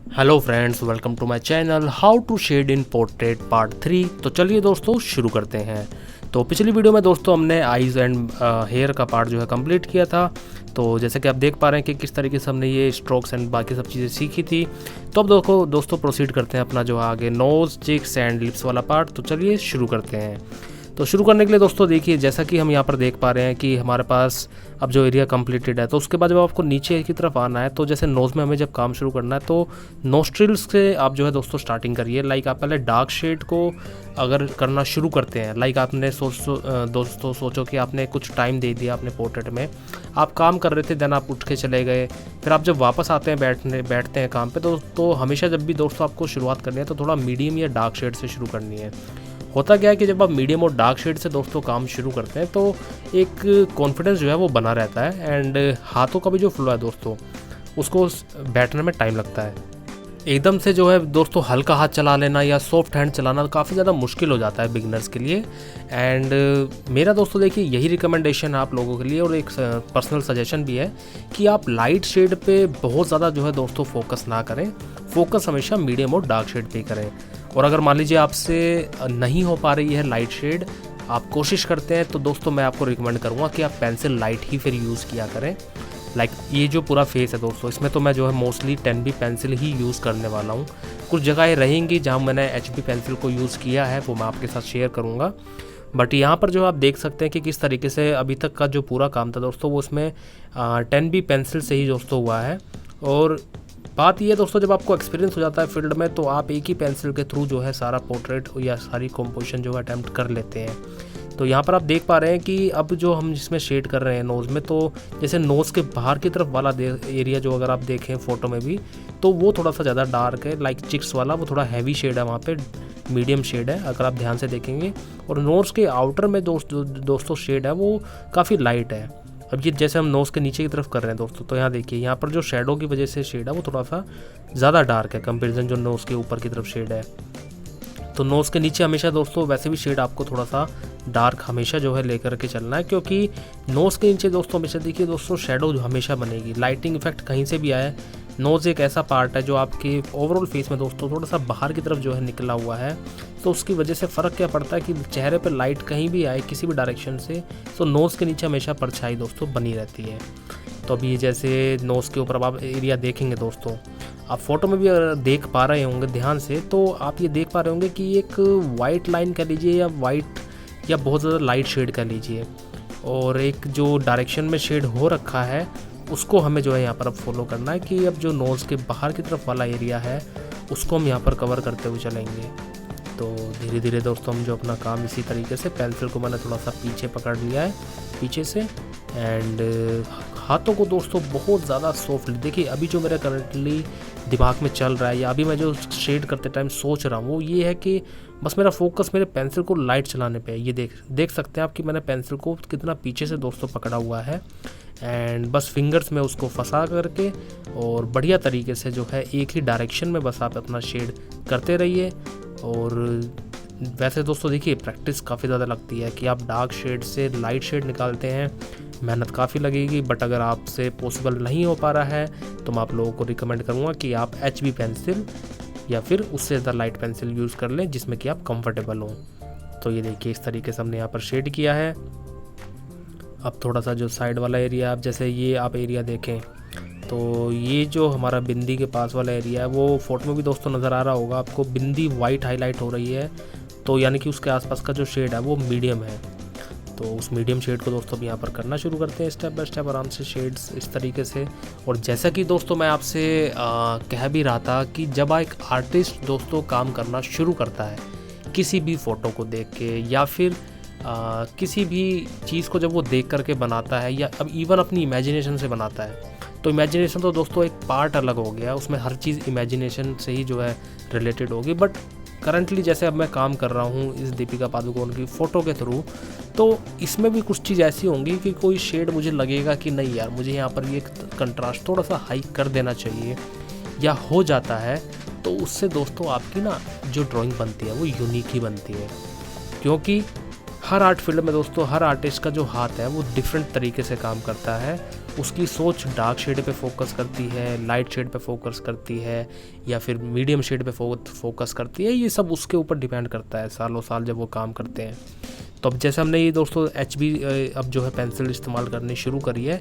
Hello friends, welcome to my channel how to shade in portrait part 3। तो चलिए दोस्तों शुरू करते हैं। तो पिछली वीडियो में दोस्तों हमने आईज़ एंड हेयर का पार्ट जो है कंप्लीट किया था। तो जैसे कि आप देख पा रहे हैं कि किस तरीके से हमने ये स्ट्रोक्स एंड बाकी सब चीज़ें सीखी थी। तो अब दोस्तों प्रोसीड करते हैं अपना जो आगे नोज़, चिक्स एंड लिप्स वाला पार्ट। तो चलिए शुरू करते हैं। तो शुरू करने के लिए दोस्तों देखिए, जैसा कि हम यहाँ पर देख पा रहे हैं कि हमारे पास अब जो एरिया कंप्लीटेड है, तो उसके बाद जब आपको नीचे की तरफ आना है, तो जैसे नोज़ में हमें जब काम शुरू करना है तो नोस्ट्रिल्स से आप जो है दोस्तों स्टार्टिंग करिए। लाइक आप पहले डार्क शेड को अगर करना शुरू करते हैं, लाइक आपने दोस्तों सोचो कि आपने कुछ टाइम दे दिया अपने पोर्ट्रेट में, आप काम कर रहे थे, देन आप उठ के चले गए, फिर आप जब वापस आते हैं बैठते हैं काम पे, तो हमेशा जब भी दोस्तों आपको शुरुआत करनी है तो थोड़ा मीडियम या डार्क शेड से शुरू करनी है। होता क्या है कि जब आप मीडियम और डार्क शेड से दोस्तों काम शुरू करते हैं तो एक कॉन्फिडेंस जो है वो बना रहता है, एंड हाथों का भी जो फ्लो है दोस्तों उसको बैठने में टाइम लगता है। एकदम से जो है दोस्तों हल्का हाथ चला लेना या सॉफ्ट हैंड चलाना काफ़ी ज़्यादा मुश्किल हो जाता है बिगिनर्स के लिए। एंड मेरा दोस्तों देखिए यही रिकमेंडेशन है आप लोगों के लिए, और एक पर्सनल सजेशन भी है कि आप लाइट शेड पे बहुत ज़्यादा जो है दोस्तों फोकस ना करें, फोकस हमेशा मीडियम और डार्क शेड पे करें। और अगर मान लीजिए आपसे नहीं हो पा रही है लाइट शेड, आप कोशिश करते हैं, तो दोस्तों मैं आपको रिकमेंड करूँगा कि आप पेंसिल लाइट ही फिर यूज़ किया करें। लाइक ये जो पूरा फेस है दोस्तों, इसमें तो मैं जो है मोस्टली 10B पेंसिल ही यूज़ करने वाला हूँ। कुछ जगहें रहेंगी जहाँ मैंने HB पेंसिल को यूज़ किया है, वो मैं आपके साथ शेयर करूँगा। बट यहाँ पर जो आप देख सकते हैं कि किस तरीके से अभी तक का जो पूरा काम था दोस्तों वो उसमें 10B पेंसिल से ही दोस्तों हुआ है। और बात ये दोस्तों, जब आपको एक्सपीरियंस हो जाता है फील्ड में, तो आप एक ही पेंसिल के थ्रू जो है सारा पोर्ट्रेट या सारी कंपोजिशन जो है अटैम्प्ट कर लेते हैं। तो यहाँ पर आप देख पा रहे हैं कि अब जो हम जिसमें शेड कर रहे हैं नोज़ में, तो जैसे नोज़ के बाहर की तरफ वाला एरिया जो अगर आप देखें फ़ोटो में भी, तो वो थोड़ा सा ज़्यादा डार्क है। लाइक चिक्स वाला वो थोड़ा हैवी शेड है, वहाँ पे मीडियम शेड है अगर आप ध्यान से देखेंगे। और नोज़ के आउटर में दोस्तों शेड है वो काफ़ी लाइट है। अब ये जैसे हम नोज़ के नीचे की तरफ कर रहे हैं दोस्तों, तो यहाँ देखिए यहाँ पर जो शेडो की वजह से शेड है वो थोड़ा सा ज़्यादा डार्क है कंपेरिजन जो नोज़ के ऊपर की तरफ शेड है। तो नोज़ के नीचे हमेशा दोस्तों वैसे भी शेड आपको थोड़ा सा डार्क हमेशा जो है लेकर के चलना है, क्योंकि नोज़ के नीचे दोस्तों हमेशा देखिए दोस्तों शेडो हमेशा बनेगी। लाइटिंग इफेक्ट कहीं से भी आए, नोज़ एक ऐसा पार्ट है जो आपके ओवरऑल फेस में दोस्तों थोड़ा सा बाहर की तरफ जो है निकला हुआ है, तो उसकी वजह से फ़र्क क्या पड़ता है कि चेहरे पर लाइट कहीं भी आए किसी भी डायरेक्शन से, तो नोज़ के नीचे हमेशा परछाई दोस्तों बनी रहती है। तो अभी जैसे नोज़ के ऊपर आप एरिया देखेंगे दोस्तों, आप फोटो में भी अगर देख पा रहे होंगे ध्यान से, तो आप ये देख पा रहे होंगे कि एक वाइट लाइन कह लीजिए या वाइट या बहुत ज़्यादा लाइट शेड कह लीजिए, और एक जो डायरेक्शन में शेड हो रखा है उसको हमें जो है यहाँ पर अब फॉलो करना है कि अब जो नोज़ के बाहर की तरफ वाला एरिया है उसको हम यहाँ पर कवर करते हुए चलेंगे। तो धीरे धीरे दोस्तों हम जो अपना काम इसी तरीके से, पेंसिल को मैंने थोड़ा सा पीछे पकड़ लिया है पीछे से, एंड हाथों को दोस्तों बहुत ज़्यादा सॉफ्टली देखिए। अभी जो मेरा करंटली दिमाग में चल रहा है या अभी मैं जो शेड करते टाइम सोच रहा हूँ वो ये है कि बस मेरा फोकस मेरे पेंसिल को लाइट चलाने पे है। ये देख सकते हैं आप कि मैंने पेंसिल को कितना पीछे से दोस्तों पकड़ा हुआ है, एंड बस फिंगर्स में उसको फंसा करके और बढ़िया तरीके से जो है एक ही डायरेक्शन में बस आप अपना शेड करते रहिए। और वैसे दोस्तों देखिए प्रैक्टिस काफ़ी ज़्यादा लगती है कि आप डार्क शेड से लाइट शेड निकालते हैं, मेहनत काफ़ी लगेगी। बट अगर आपसे पॉसिबल नहीं हो पा रहा है तो मैं आप लोगों को रिकमेंड करूँगा कि आप HB पेंसिल या फिर उससे ज़्यादा लाइट पेंसिल यूज़ कर लें जिसमें कि आप कंफर्टेबल हों। तो ये देखिए इस तरीके से हमने यहाँ पर शेड किया है। अब थोड़ा सा जो साइड वाला एरिया, आप जैसे ये आप एरिया देखें, तो ये जो हमारा बिंदी के पास वाला एरिया है वो फोटो में भी दोस्तों नज़र आ रहा होगा आपको, बिंदी वाइट हाईलाइट हो रही है, तो यानी कि उसके आसपास का जो शेड है वो मीडियम है। तो उस मीडियम शेड को दोस्तों अब यहाँ पर करना शुरू करते हैं स्टेप बाय स्टेप आराम से शेड्स इस तरीके से। और जैसा कि दोस्तों मैं आपसे कह भी रहा था कि जब एक आर्टिस्ट दोस्तों काम करना शुरू करता है किसी भी फ़ोटो को देख के या फिर किसी भी चीज़ को जब वो देख करके बनाता है या अब इवन अपनी इमेजिनेशन से बनाता है, तो इमेजिनेशन तो दोस्तों एक पार्ट अलग हो गया, उसमें हर चीज़ इमेजिनेशन से ही जो है रिलेटेड होगी। बट करंटली जैसे अब मैं काम कर रहा हूँ इस दीपिका पादुकोण की फ़ोटो के थ्रू, तो इसमें भी कुछ चीज़ ऐसी होंगी कि कोई शेड मुझे लगेगा कि नहीं यार मुझे यहाँ पर ये कंट्रास्ट थोड़ा सा हाई कर देना चाहिए, या हो जाता है, तो उससे दोस्तों आपकी ना जो ड्राइंग बनती है वो यूनिक ही बनती है। क्योंकि हर आर्ट फील्ड में दोस्तों हर आर्टिस्ट का जो हाथ है वो डिफरेंट तरीके से काम करता है, उसकी सोच डार्क शेड पे फोकस करती है, लाइट शेड पे फोकस करती है, या फिर मीडियम शेड पे फोकस करती है, ये सब उसके ऊपर डिपेंड करता है सालों साल जब वो काम करते हैं। तो अब जैसे हमने ये दोस्तों HB अब जो है पेंसिल इस्तेमाल करनी शुरू करी है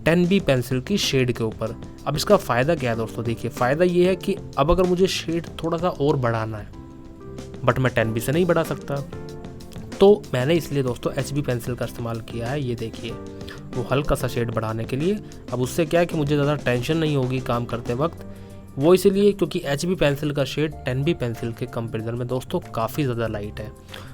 10B पेंसिल की शेड के ऊपर। अब इसका फ़ायदा क्या है दोस्तों, देखिए फ़ायदा ये है कि अब अगर मुझे शेड थोड़ा सा और बढ़ाना है बट मैं 10B से नहीं बढ़ा सकता, तो मैंने इसलिए दोस्तों HB पेंसिल का इस्तेमाल किया है। ये देखिए वो हल्का सा शेड बढ़ाने के लिए। अब उससे क्या है कि मुझे ज़्यादा टेंशन नहीं होगी काम करते वक्त, वो इसलिए क्योंकि HB पेंसिल का शेड 10B पेंसिल के कंपेरिजन में दोस्तों काफ़ी ज़्यादा लाइट है।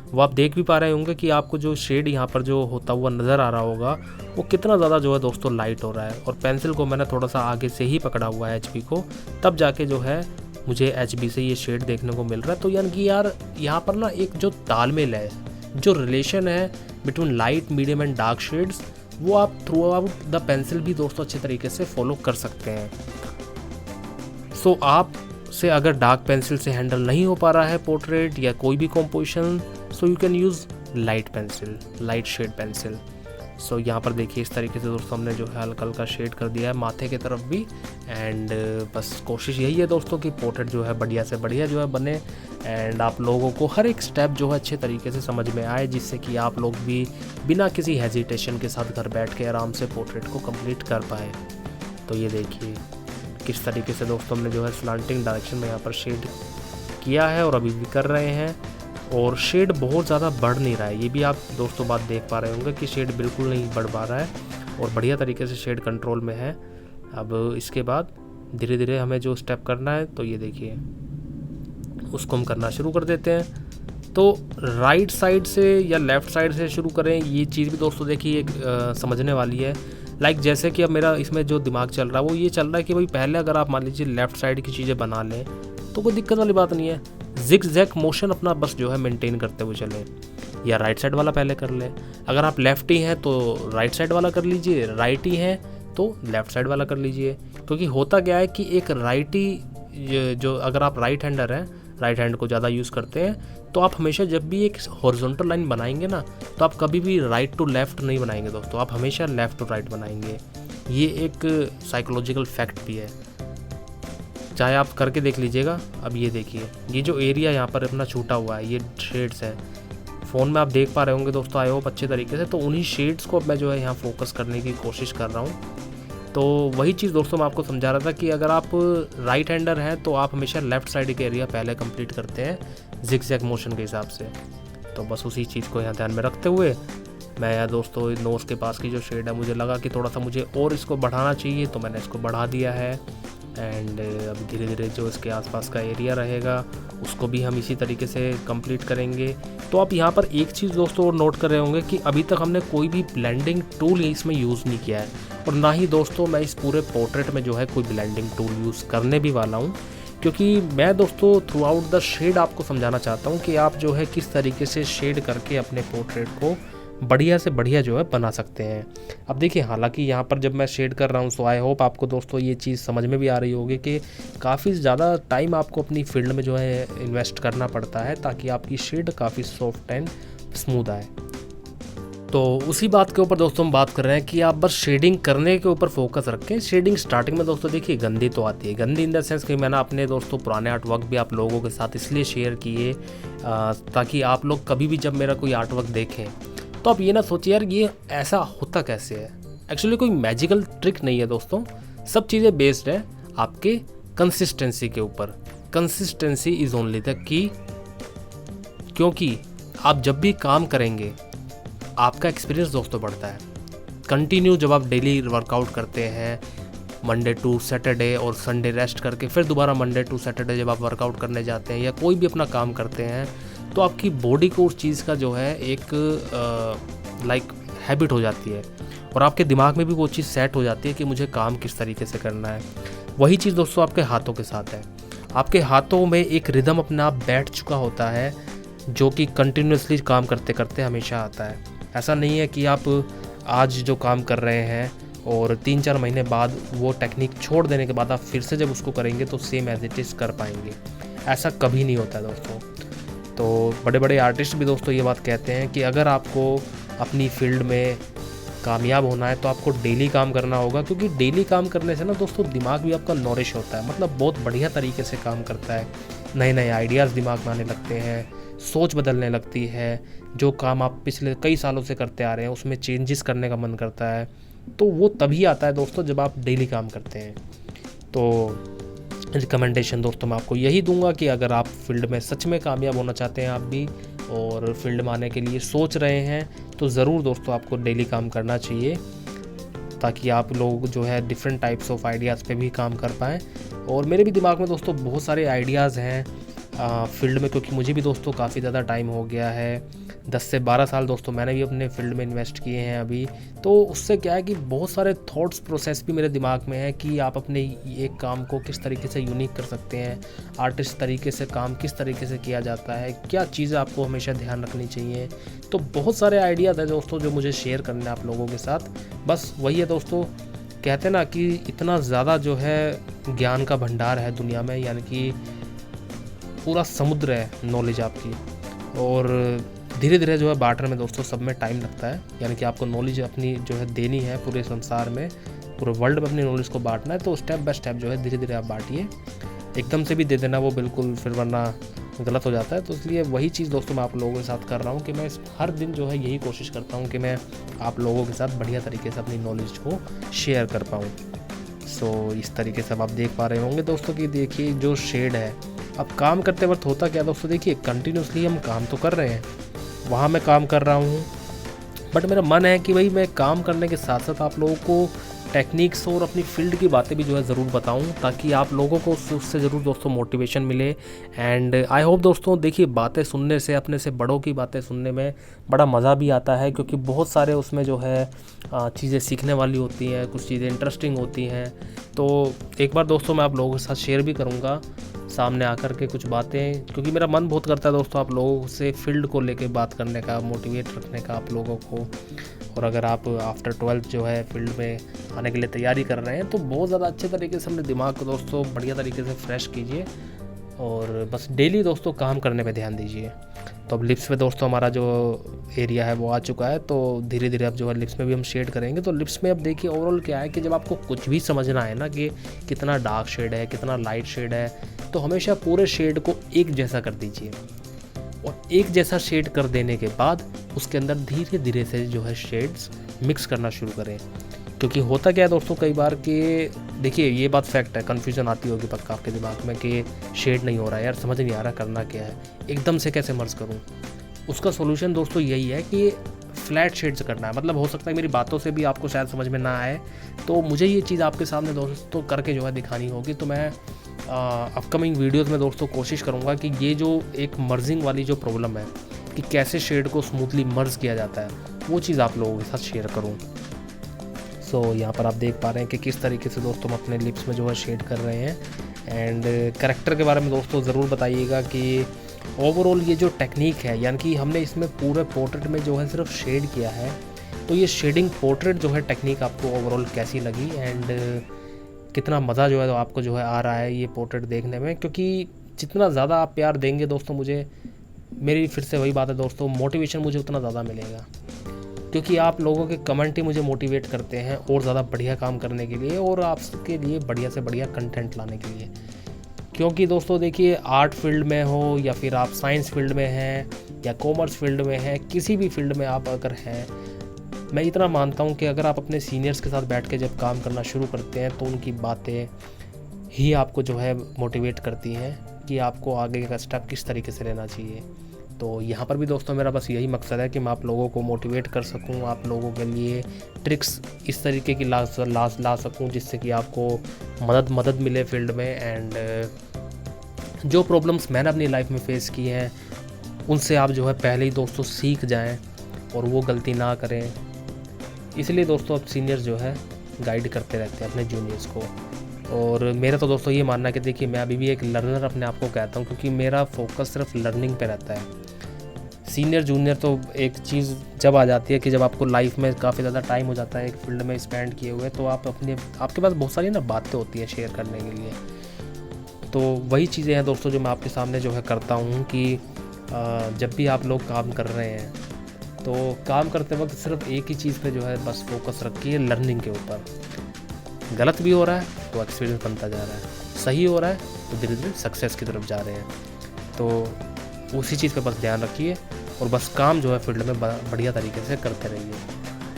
वो आप देख भी पा रहे होंगे कि आपको जो शेड यहाँ पर जो होता हुआ नज़र आ रहा होगा वो कितना ज़्यादा जो है दोस्तों लाइट हो रहा है। और पेंसिल को मैंने थोड़ा सा आगे से ही पकड़ा हुआ है HB को, तब जाके जो है मुझे HB से ये शेड देखने को मिल रहा है। तो यानी कि यार यहाँ पर ना एक जो तालमेल है, जो रिलेशन है between light, medium and dark shades, वो आप थ्रू आउट द पेंसिल भी दोस्तों अच्छे तरीके से फॉलो कर सकते हैं। सो आप से अगर डार्क पेंसिल से हैंडल नहीं हो पा रहा है पोर्ट्रेट या कोई भी composition, so you can use light pencil, light shade pencil. So यहाँ पर देखिए इस तरीके से दोस्तों हमने जो है हल्का हल्का शेड कर दिया है माथे की तरफ भी। एंड बस कोशिश यही है दोस्तों कि पोर्ट्रेट जो है बढ़िया से बढ़िया जो है बने, एंड आप लोगों को हर एक स्टेप जो है अच्छे तरीके से समझ में आए, जिससे कि आप लोग भी बिना किसी हेजिटेशन के साथ घर बैठ के आराम से पोर्ट्रेट को कंप्लीट कर पाए। तो ये देखिए किस तरीके से दोस्तों हमने जो है स्लांटिंग डायरेक्शन में यहाँ पर शेड किया है और अभी भी कर रहे हैं। और शेड बहुत ज़्यादा बढ़ नहीं रहा है, ये भी आप दोस्तों बात देख पा रहे होंगे कि शेड बिल्कुल नहीं बढ़ पा रहा है और बढ़िया तरीके से शेड कंट्रोल में है। अब इसके बाद धीरे धीरे हमें जो स्टेप करना है, तो ये देखिए उसको हम करना शुरू कर देते हैं। तो राइट साइड से या लेफ़्ट साइड से शुरू करें, ये चीज़ भी दोस्तों देखिए एक समझने वाली है। लाइक जैसे कि अब मेरा इसमें जो दिमाग चल रहा है वो ये चल रहा है कि भाई पहले अगर आप मान लीजिए लेफ़्ट साइड की चीज़ें बना लें तो कोई दिक्कत वाली बात नहीं है, जिग जैग मोशन अपना बस जो है मेंटेन करते हुए चलें, या राइट साइड वाला पहले कर लें। अगर आप लेफ्टी हैं तो राइट साइड वाला कर लीजिए, राइटी हैं तो लेफ़्ट साइड वाला कर लीजिए। क्योंकि होता क्या है कि एक राइटी जो अगर आप राइट हैंडर हैं, राइट हैंड को ज़्यादा यूज़ करते हैं, तो आप हमेशा जब भी एक हॉरिजॉन्टल लाइन बनाएंगे ना, तो आप कभी भी राइट टू लेफ़्ट नहीं बनाएंगे दोस्तों, आप हमेशा लेफ़्ट टू राइट बनाएंगे। ये एक साइकोलॉजिकल फैक्ट भी है, चाहे आप करके देख लीजिएगा। अब ये देखिए ये जो एरिया यहाँ पर अपना छूटा हुआ है, ये शेड्स हैं, फ़ोन में आप देख पा रहे होंगे दोस्तों आई होप अच्छे तरीके से। तो उन्हीं शेड्स को अब मैं जो है यहाँ फोकस करने की कोशिश कर रहा हूँ। तो वही चीज़ दोस्तों मैं आपको समझा रहा था कि अगर आप राइट हैंडर हैं तो आप हमेशा लेफ़्ट साइड के एरिया पहले कंप्लीट करते हैं जिग जैग मोशन के हिसाब से। तो बस उसी चीज़ को यहाँ ध्यान में रखते हुए मैं यार दोस्तों नोज़ के पास की जो शेड है, मुझे लगा कि थोड़ा सा मुझे और इसको बढ़ाना चाहिए, तो मैंने इसको बढ़ा दिया है। एंड अब धीरे धीरे जो इसके आसपास का एरिया रहेगा उसको भी हम इसी तरीके से कंप्लीट करेंगे। तो आप यहाँ पर एक चीज़ दोस्तों और नोट कर रहे होंगे कि अभी तक हमने कोई भी ब्लेंडिंग टूल इसमें यूज़ नहीं किया है, और ना ही दोस्तों मैं इस पूरे पोर्ट्रेट में जो है कोई ब्लेंडिंग टूल यूज़ करने भी वाला हूँ, क्योंकि मैं दोस्तों थ्रू आउट द शेड आपको समझाना चाहता हूँ कि आप जो है किस तरीके से शेड करके अपने पोर्ट्रेट को बढ़िया से बढ़िया जो है बना सकते हैं। अब देखिए हालांकि यहाँ पर जब मैं शेड कर रहा हूँ तो आई होप आपको दोस्तों ये चीज़ समझ में भी आ रही होगी कि काफ़ी ज़्यादा टाइम आपको अपनी फील्ड में जो है इन्वेस्ट करना पड़ता है ताकि आपकी शेड काफ़ी सॉफ्ट एंड स्मूथ आए। तो उसी बात के ऊपर दोस्तों हम बात कर रहे हैं कि आप बस शेडिंग करने के ऊपर फोकस रखें। शेडिंग स्टार्टिंग में दोस्तों देखिए गंदी तो आती है, गंदी इन द सेंस कि मैंने अपने दोस्तों पुराने आर्ट वर्क भी आप लोगों के साथ इसलिए शेयर किए ताकि आप लोग कभी भी जब मेरा कोई आर्ट वर्क देखें तो आप ये ना सोचिए यार ये ऐसा होता कैसे है। एक्चुअली कोई मैजिकल ट्रिक नहीं है दोस्तों, सब चीज़ें बेस्ड है आपके कंसिस्टेंसी के ऊपर। Consistency is only the key, क्योंकि आप जब भी काम करेंगे आपका एक्सपीरियंस दोस्तों बढ़ता है। कंटिन्यू जब आप डेली वर्कआउट करते हैं मंडे टू सैटरडे और संडे रेस्ट करके फिर दोबारा मंडे टू सैटरडे जब आप वर्कआउट करने जाते हैं या कोई भी अपना काम करते हैं, तो आपकी बॉडी को उस चीज़ का जो है एक लाइक हैबिट हो जाती है और आपके दिमाग में भी वो चीज़ सेट हो जाती है कि मुझे काम किस तरीके से करना है। वही चीज़ दोस्तों आपके हाथों के साथ है, आपके हाथों में एक रिदम अपना आप बैठ चुका होता है जो कि कंटिन्यूसली काम करते करते हमेशा आता है। ऐसा नहीं है कि आप आज जो काम कर रहे हैं और 3-4 महीने बाद वो टेक्निक छोड़ देने के बाद आप फिर से जब उसको करेंगे तो सेम एज इट इज़ कर पाएंगे, ऐसा कभी नहीं होता है दोस्तों। तो बड़े बड़े आर्टिस्ट भी दोस्तों ये बात कहते हैं कि अगर आपको अपनी फील्ड में कामयाब होना है तो आपको डेली काम करना होगा, क्योंकि डेली काम करने से ना दोस्तों दिमाग भी आपका नॉरिश होता है, मतलब बहुत बढ़िया तरीके से काम करता है। नए नए आइडियाज़ दिमाग में आने लगते हैं, सोच बदलने लगती है। जो काम आप पिछले कई सालों से करते आ रहे हैं उसमें चेंजेस करने का मन करता है, तो वो तभी आता है दोस्तों जब आप डेली काम करते हैं। तो रिकमेंडेशन दोस्तों मैं आपको यही दूंगा कि अगर आप फील्ड में सच में कामयाब होना चाहते हैं आप भी, और फील्ड में आने के लिए सोच रहे हैं, तो ज़रूर दोस्तों आपको डेली काम करना चाहिए, ताकि आप लोग जो है डिफरेंट टाइप्स ऑफ आइडियाज़ पे भी काम कर पाएँ। और मेरे भी दिमाग में दोस्तों बहुत सारे आइडियाज़ हैं फील्ड में, क्योंकि मुझे भी दोस्तों काफ़ी ज़्यादा टाइम हो गया है, 10 से 12 साल दोस्तों मैंने भी अपने फील्ड में इन्वेस्ट किए हैं अभी। तो उससे क्या है कि बहुत सारे थॉट्स प्रोसेस भी मेरे दिमाग में है कि आप अपने एक काम को किस तरीके से यूनिक कर सकते हैं, आर्टिस्ट तरीके से काम किस तरीके से किया जाता है, क्या चीज़ें आपको हमेशा ध्यान रखनी चाहिए। तो बहुत सारे आइडियाज़ हैं दोस्तों जो मुझे शेयर करने हैं आप लोगों के साथ। बस वही है दोस्तों, कहते हैं ना कि इतना ज़्यादा जो है ज्ञान का भंडार है दुनिया में, यानी कि पूरा समुद्र है नॉलेज आपकी, और धीरे धीरे जो है बांटने में दोस्तों सब में टाइम लगता है। यानी कि आपको नॉलेज अपनी जो है देनी है पूरे संसार में, पूरे वर्ल्ड में अपनी नॉलेज को बांटना है, तो स्टेप बाय स्टेप जो है धीरे धीरे आप बांटिए। एकदम से भी दे देना वो बिल्कुल फिर वरना गलत हो जाता है। तो इसलिए वही चीज़ दोस्तों मैं आप लोगों के साथ कर रहा हूँ कि मैं हर दिन जो है यही कोशिश करता हूँ कि मैं आप लोगों के साथ बढ़िया तरीके से अपनी नॉलेज को शेयर कर पाऊँ। सो इस तरीके से अब आप देख पा रहे होंगे दोस्तों कि देखिए जो शेड है, अब काम करते वक्त होता क्या दोस्तों, देखिए कंटिन्यूसली हम काम तो कर रहे हैं, वहाँ मैं काम कर रहा हूँ, बट मेरा मन है कि भाई मैं काम करने के साथ साथ आप लोगों को टेक्निक्स और अपनी फील्ड की बातें भी जो है ज़रूर बताऊं, ताकि आप लोगों को उससे ज़रूर दोस्तों मोटिवेशन मिले। एंड आई होप दोस्तों, देखिए बातें सुनने से, अपने से बड़ों की बातें सुनने में बड़ा मज़ा भी आता है, क्योंकि बहुत सारे उसमें जो है चीज़ें सीखने वाली होती हैं, कुछ चीज़ें इंटरेस्टिंग होती हैं। तो एक बार दोस्तों मैं आप लोगों के साथ शेयर भी करूँगा सामने आकर के कुछ बातें, क्योंकि मेरा मन बहुत करता है दोस्तों आप लोगों से फील्ड को लेके बात करने का, मोटिवेट रखने का आप लोगों को। और अगर आप आफ्टर 12th जो है फील्ड में आने के लिए तैयारी कर रहे हैं, तो बहुत ज़्यादा अच्छे तरीके से अपने दिमाग को दोस्तों बढ़िया तरीके से फ्रेश कीजिए, और बस डेली दोस्तों काम करने पे ध्यान दीजिए। तो अब लिप्स पे दोस्तों हमारा जो एरिया है वो आ चुका है, तो धीरे धीरे अब जो है लिप्स में भी हम शेड करेंगे। तो लिप्स में अब देखिए ओवरऑल क्या है कि जब आपको कुछ भी समझना है ना कि कितना डार्क शेड है, कितना लाइट शेड है, तो हमेशा पूरे शेड को एक जैसा कर दीजिए, और एक जैसा शेड कर देने के बाद उसके अंदर धीरे धीरे से जो है शेड्स मिक्स करना शुरू करें। क्योंकि होता क्या है दोस्तों कई बार कि देखिए ये बात फैक्ट है, कन्फ्यूज़न आती होगी पक्का आपके दिमाग में कि शेड नहीं हो रहा है यार, समझ नहीं आ रहा करना क्या है, एकदम से कैसे मर्ज करूं। उसका सोल्यूशन दोस्तों यही है कि फ्लैट शेड्स करना है। मतलब हो सकता है मेरी बातों से भी आपको शायद समझ में ना आए, तो मुझे ये चीज़ आपके सामने दोस्तों करके जो है दिखानी होगी। तो मैं अपकमिंग वीडियोज़ में दोस्तों कोशिश करूँगा कि ये जो एक मर्जिंग वाली जो प्रॉब्लम है कि कैसे शेड को स्मूथली मर्ज किया जाता है, वो चीज़ आप लोगों के साथ शेयर करूँ। सो यहाँ पर आप देख पा रहे हैं कि किस तरीके से दोस्तों हम अपने लिप्स में जो है शेड कर रहे हैं। एंड कैरेक्टर के बारे में दोस्तों ज़रूर बताइएगा कि ओवरऑल ये जो टेक्निक है, यानी कि हमने इसमें पूरे पोर्ट्रेट में जो है सिर्फ शेड किया है, तो ये शेडिंग पोर्ट्रेट जो है टेक्निक आपको ओवरऑल कैसी लगी, एंड कितना मज़ा जो है तो आपको जो है आ रहा है ये पोर्ट्रेट देखने में। क्योंकि जितना ज़्यादा आप प्यार देंगे दोस्तों मुझे, मेरी फिर से वही बात है दोस्तों, मोटिवेशन मुझे उतना ज़्यादा मिलेगा, क्योंकि आप लोगों के कमेंट ही मुझे मोटिवेट करते हैं और ज़्यादा बढ़िया काम करने के लिए, और आपके लिए बढ़िया से बढ़िया कंटेंट लाने के लिए। क्योंकि दोस्तों देखिए आर्ट फील्ड में हो या फिर आप साइंस फील्ड में हैं या कॉमर्स फील्ड में हैं, किसी भी फील्ड में आप अगर हैं, मैं इतना मानता हूँ कि अगर आप अपने सीनियर्स के साथ बैठ के जब काम करना शुरू करते हैं, तो उनकी बातें ही आपको जो है मोटिवेट करती हैं कि आपको आगे का स्टेप किस तरीके से लेना चाहिए। तो यहाँ पर भी दोस्तों मेरा बस यही मकसद है कि मैं आप लोगों को मोटिवेट कर सकूँ, आप लोगों के लिए ट्रिक्स इस तरीके की ला सकूँ जिससे कि आपको मदद मिले फील्ड में। एंड जो प्रॉब्लम्स मैंने अपनी लाइफ में फेस की हैं उनसे आप जो है पहले ही दोस्तों सीख जाएं और वो गलती ना करें। इसलिए दोस्तों अब सीनियर्स जो है गाइड करते रहते हैं अपने जूनियर्स को। और मेरा तो दोस्तों ये मानना है कि देखिए मैं अभी भी एक लर्नर अपने आप को कहता हूँ, क्योंकि मेरा फोकस सिर्फ लर्निंग पे रहता है। सीनियर जूनियर तो एक चीज़ जब आ जाती है कि जब आपको लाइफ में काफ़ी ज़्यादा टाइम हो जाता है एक फील्ड में स्पेंड किए हुए, तो आप आपके पास बहुत सारी ना बातें होती हैं शेयर करने के लिए। तो वही चीज़ें हैं दोस्तों जो मैं आपके सामने जो है करता हूँ कि जब भी आप लोग काम कर रहे हैं तो काम करते वक्त सिर्फ एक ही चीज़ पे जो है बस फोकस रखिए, लर्निंग के ऊपर। गलत भी हो रहा है तो एक्सपीरियंस बनता जा रहा है, सही हो रहा है तो धीरे धीरे सक्सेस की तरफ जा रहे हैं। तो उसी चीज़ पे बस ध्यान रखिए और बस काम जो है फील्ड में बढ़िया तरीके से करते रहिए।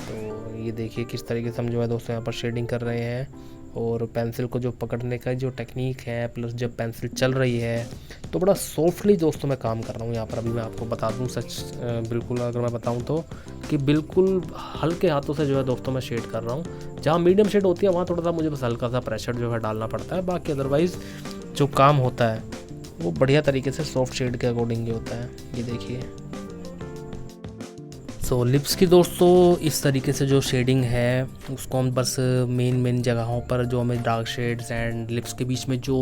तो ये देखिए किस तरीके से हम जो है दोस्तों यहाँ पर शेडिंग कर रहे हैं, और पेंसिल को जो पकड़ने का जो टेक्निक है, प्लस जब पेंसिल चल रही है तो बड़ा सॉफ्टली दोस्तों मैं काम कर रहा हूँ यहाँ पर। अभी मैं आपको बता दूँ सच, बिल्कुल अगर मैं बताऊँ तो कि बिल्कुल हल्के हाथों से जो है दोस्तों मैं शेड कर रहा हूँ। जहाँ मीडियम शेड होती है वहाँ थोड़ा सा मुझे बस हल्का सा प्रेशर जो है डालना पड़ता है, बाकी अदरवाइज़ जो काम होता है वो बढ़िया तरीके से सॉफ्ट शेड के अकॉर्डिंग ही होता है। ये देखिए। सो लिप्स की दोस्तों इस तरीके से जो शेडिंग है उसको हम बस मेन जगहों पर जो हमें डार्क शेड्स एंड लिप्स के बीच में जो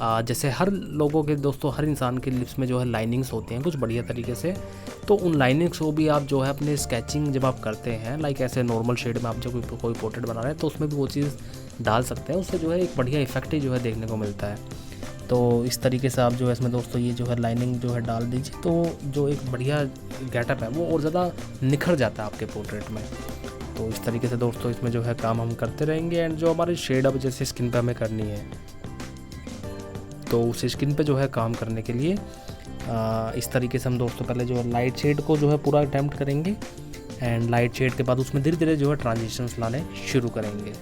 जैसे हर लोगों के दोस्तों, हर इंसान के लिप्स में जो है लाइनिंग्स होती हैं कुछ बढ़िया तरीके से, तो उन लाइनिंग्स को भी आप जो है अपने स्केचिंग जब आप करते हैं, लाइक ऐसे नॉर्मल शेड में आप जब कोई पोर्ट्रेट बना रहे हैं तो उसमें भी वो चीज़ डाल सकते हैं। उससे जो है एक बढ़िया इफेक्ट ही जो है देखने को मिलता है। तो इस तरीके से आप जो है इसमें दोस्तों ये जो है लाइनिंग जो है डाल दीजिए, तो जो एक बढ़िया गेटअप है वो और ज़्यादा निखर जाता है आपके पोर्ट्रेट में। तो इस तरीके से दोस्तों इसमें जो है काम हम करते रहेंगे। एंड जो हमारी शेड अब जैसे स्किन पे हमें करनी है, तो उस स्किन पे जो है काम करने के लिए इस तरीके से हम दोस्तों पहले जो है लाइट शेड को जो है पूरा अटैम्प्ट करेंगे, एंड लाइट शेड के बाद उसमें धीरे धीरे जो है ट्रांजिशंस लाने शुरू करेंगे।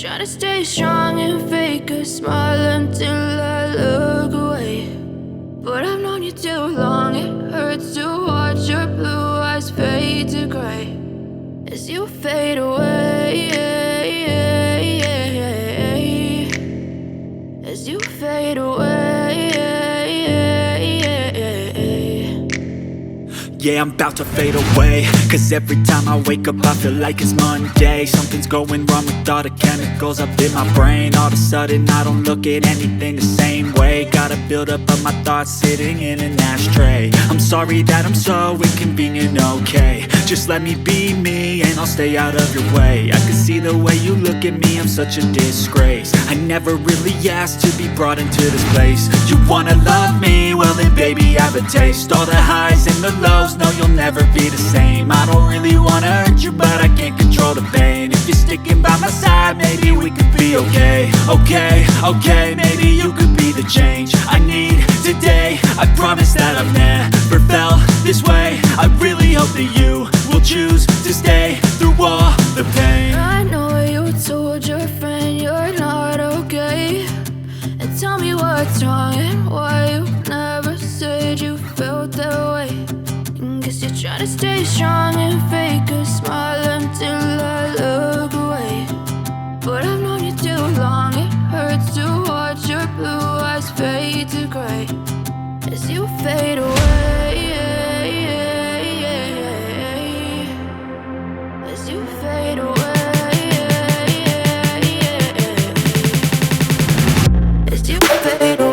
try to stay strong and fake a smile until I look away. But I've known you too long, it hurts to watch your blue eyes fade to gray as you fade away. As you fade away. Yeah, I'm about to fade away, cause every time I wake up I feel like it's Monday. Something's going wrong with all the chemicals up in my brain. All of a sudden I don't look at anything the same way. Gotta build up of my thoughts sitting in an ashtray. I'm sorry that I'm so inconvenient, okay. Just let me be me and I'll stay out of your way. I can see the way you look at me, I'm such a disgrace. I never really asked to be brought into this place. You wanna love me? Well then baby, have a taste. All the highs and the lows, no, you'll never be the same. I don't really wanna hurt you, but I can't control the pain. If you're sticking by my side, maybe we could be okay. Okay, maybe you could be the change I need today. I promise that I've never felt this way. I really hope that you will choose to stay through all the pain. I know you told your friend you're not okay, and tell me what's wrong and why you never said you felt that way. Guess you're trying to stay strong and fake a smile until I look away. But I've known you too long, it hurts to watch your blue eyes fade to gray as you fade away. As you fade away. As you fade away.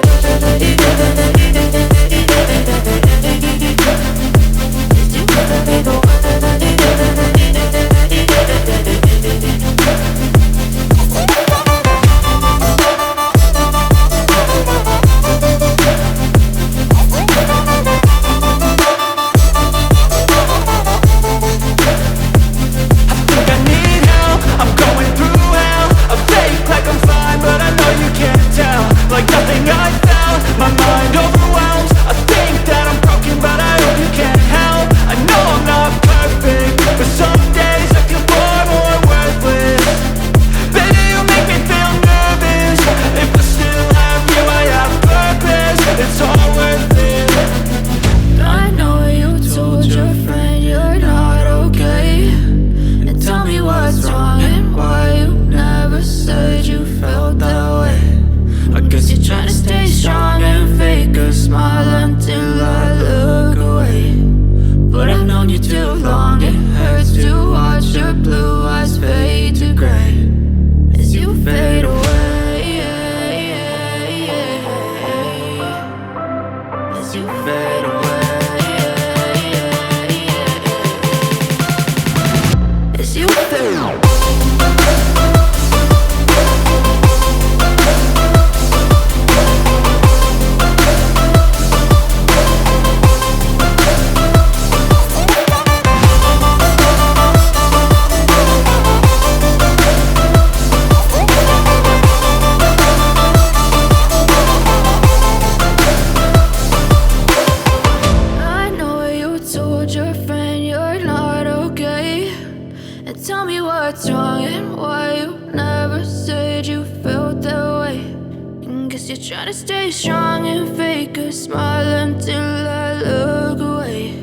Try to stay strong and fake a smile until I look away.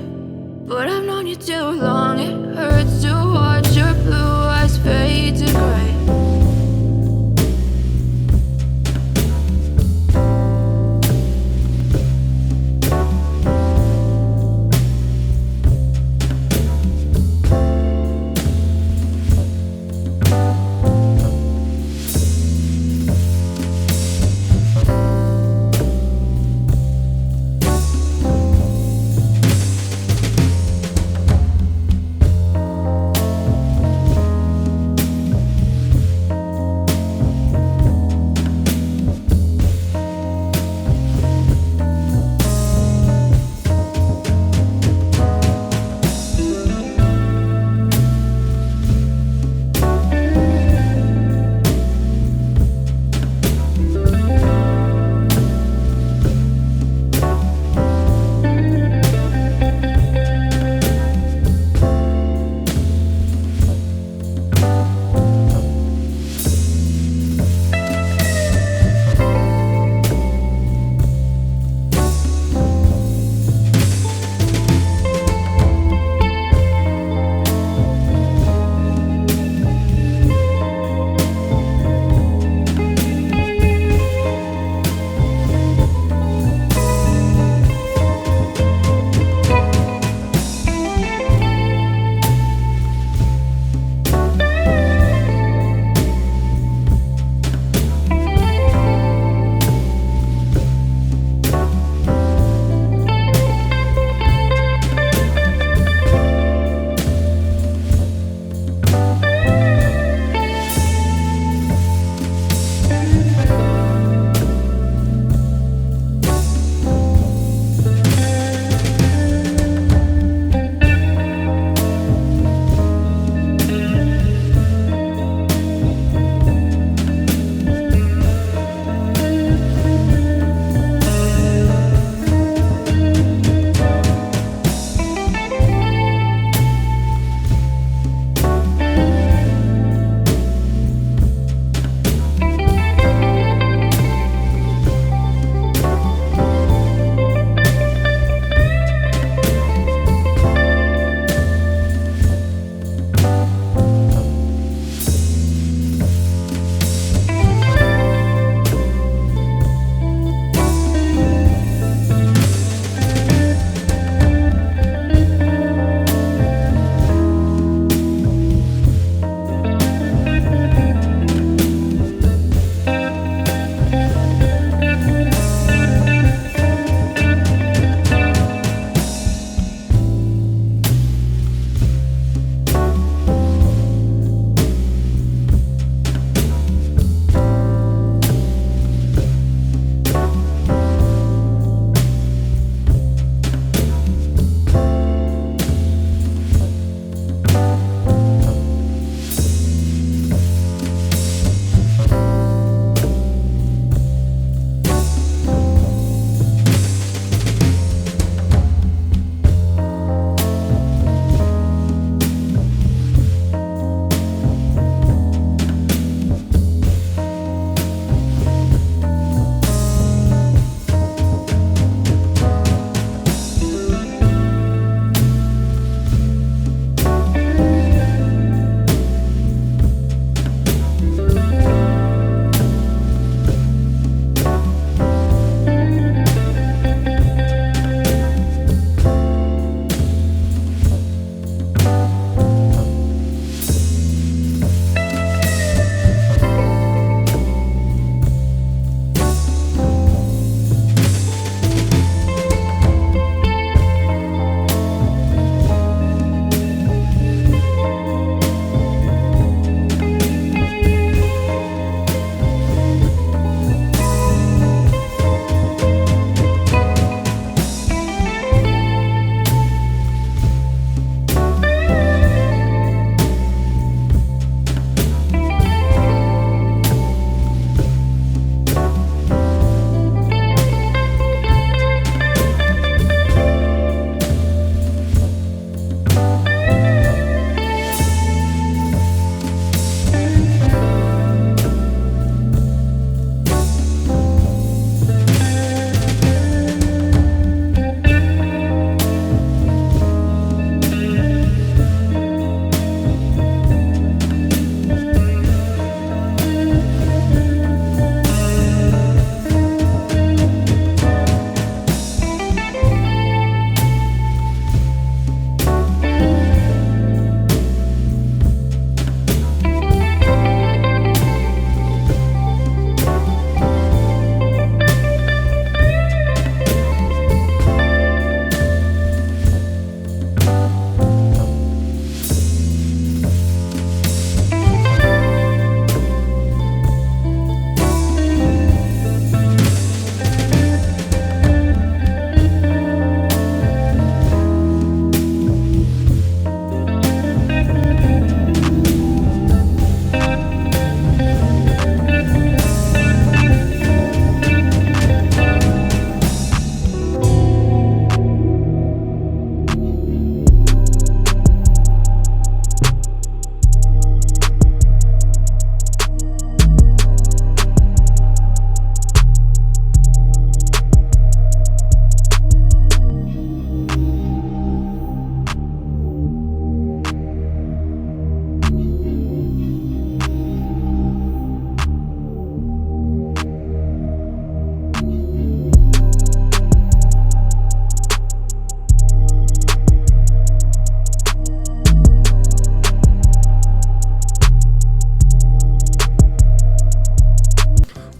But I've known you too long, it hurts to watch your blue eyes fade to gray.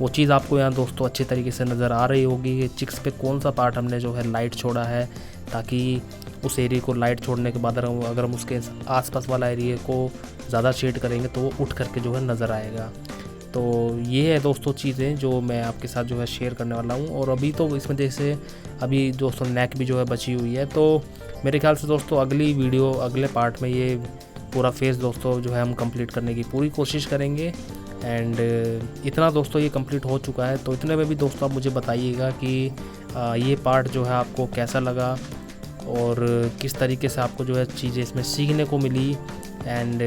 वो चीज़ आपको यहाँ दोस्तों अच्छी तरीके से नज़र आ रही होगी कि चिक्स पे कौन सा पार्ट हमने जो है लाइट छोड़ा है, ताकि उस एरिया को लाइट छोड़ने के बाद अगर हम उसके आसपास वाला एरिया को ज़्यादा शेड करेंगे तो वो उठ करके जो है नज़र आएगा। तो ये है दोस्तों चीज़ें जो मैं आपके साथ जो है शेयर करने वाला हूँ। और अभी तो इसमें जैसे अभी दोस्तों नेक भी जो है बची हुई है, तो मेरे ख्याल से दोस्तों अगली वीडियो अगले पार्ट में ये पूरा फेस दोस्तों जो है हम कंप्लीट करने की पूरी कोशिश करेंगे। एंड इतना दोस्तों ये कंप्लीट हो चुका है, तो इतने में भी दोस्तों आप मुझे बताइएगा कि ये पार्ट जो है आपको कैसा लगा और किस तरीके से आपको जो है चीज़ें इसमें सीखने को मिली। एंड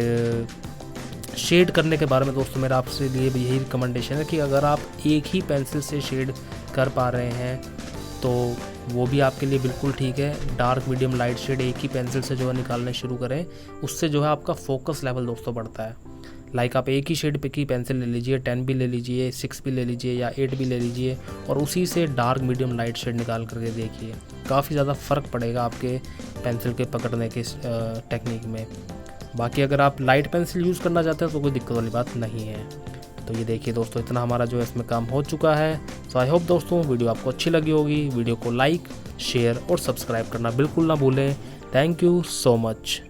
शेड करने के बारे में दोस्तों मेरा आपसे लिए यही रिकमेंडेशन है कि अगर आप एक ही पेंसिल से शेड कर पा रहे हैं तो वो भी आपके लिए बिल्कुल ठीक है। डार्क मीडियम लाइट शेड एक ही पेंसिल से जो है निकालने शुरू करें, उससे जो है आपका फोकस लेवल दोस्तों बढ़ता है। लाइक आप एक ही शेड पे की पेंसिल ले लीजिए, 10 भी ले लीजिए, 6 भी ले लीजिए या 8 भी ले लीजिए और उसी से डार्क मीडियम लाइट शेड निकाल करके देखिए, काफ़ी ज़्यादा फ़र्क पड़ेगा आपके पेंसिल के पकड़ने के टेक्निक में। बाकी अगर आप लाइट पेंसिल यूज़ करना चाहते हैं तो कोई दिक्कत वाली बात नहीं है। तो ये देखिए दोस्तों इतना हमारा जो है इसमें काम हो चुका है। सो आई होप दोस्तों वीडियो आपको अच्छी लगी होगी। वीडियो को लाइक, शेयर और सब्सक्राइब करना बिल्कुल ना भूलें। Thank you so much.